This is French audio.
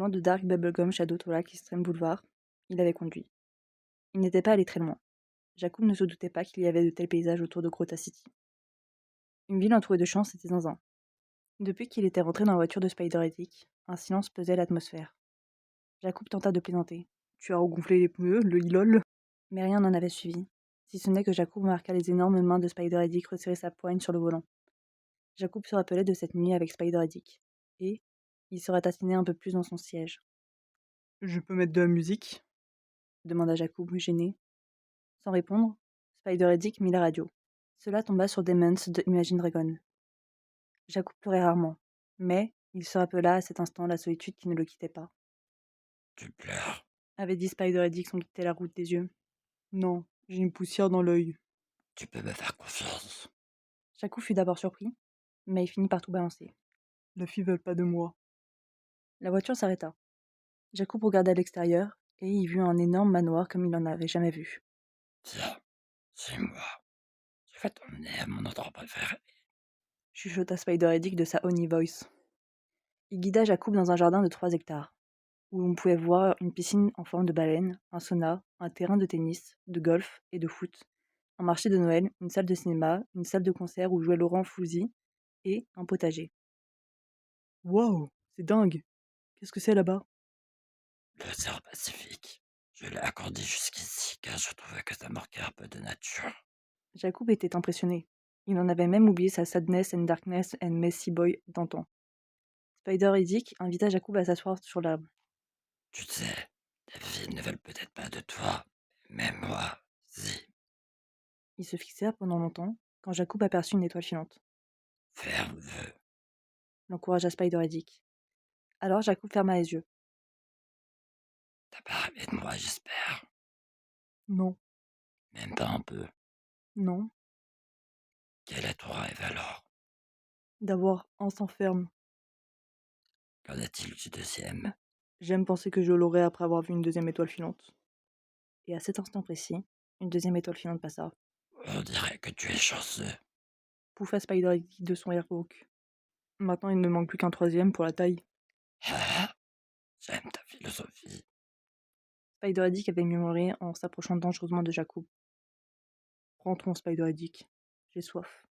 Loin de Dark Bubblegum Shadow Tolak Extreme Boulevard, il avait conduit. Il n'était pas allé très loin. Jacob ne se doutait pas qu'il y avait de tels paysages autour de Grota City. Une ville entourée de champs, c'était zinzin. Depuis qu'il était rentré dans la voiture de Spider-Edic, un silence pesait l'atmosphère. Jacob tenta de plaisanter. Tu as regonflé les pneus, le lol. Mais rien n'en avait suivi, si ce n'est que Jacob remarqua les énormes mains de Spider-Edic resserrer sa poigne sur le volant. Jacob se rappelait de cette nuit avec Spider-Edic, et il se ratatinait un peu plus dans son siège. Je peux mettre de la musique demanda Jacob, gêné. Sans répondre, Spider-Edic mit la radio. Cela tomba sur Demons de Imagine Dragon. Jacob pleurait rarement, mais il se rappela à cet instant la solitude qui ne le quittait pas. Tu pleures. Avait dit Spider-Edic sans quitter la route des yeux. Non, j'ai une poussière dans l'œil. Tu peux me faire confiance. Jacob fut d'abord surpris, mais il finit par tout balancer. La fille veut pas de moi. La voiture s'arrêta. Jacob regarda à l'extérieur et y vit un énorme manoir comme il n'en avait jamais vu. Tiens, suis-moi. Je vais t'emmener à mon endroit préféré. Chuchota Spider-Edic de sa honey voice. Il guida Jacob dans un jardin de 3 hectares, où l'on pouvait voir une piscine en forme de baleine, un sauna, un terrain de tennis, de golf et de foot, un marché de Noël, une salle de cinéma, une salle de concert où jouait Laurent Foulzy, et un potager. Waouh, c'est dingue! Qu'est-ce que c'est là-bas? L'océan Pacifique. Je l'ai accordé jusqu'ici car je trouvais que ça manquait un peu de nature. Jacob était impressionné. Il en avait même oublié sa Sadness and Darkness and Messy Boy d'antan. Spider-Edic invita Jacob à s'asseoir sur l'arbre. Tu sais, les filles ne veulent peut-être pas de toi, mais moi, si. Ils se fixèrent pendant longtemps, quand Jacob aperçut une étoile filante. Ferme-le. L'encouragea Spider-Edic. Alors Jacob ferma les yeux. T'as pas rêvé de moi, j'espère. Non, Même pas un peu. non, Quel est ton rêve alors? d'avoir un sang ferme. Qu'en a-t-il du deuxième? J'aime penser que je l'aurai après avoir vu une deuxième étoile filante. Et à cet instant précis, une deuxième étoile filante passa. On dirait que tu es chanceux. Pouffa Spider-Edic de son air rauque. Maintenant il ne manque plus qu'un troisième pour la taille. Ah, j'aime ta philosophie. Spider-Edic avait murmuré en s'approchant dangereusement de Jacob. Rentrons, Spider-Edic. J'ai soif.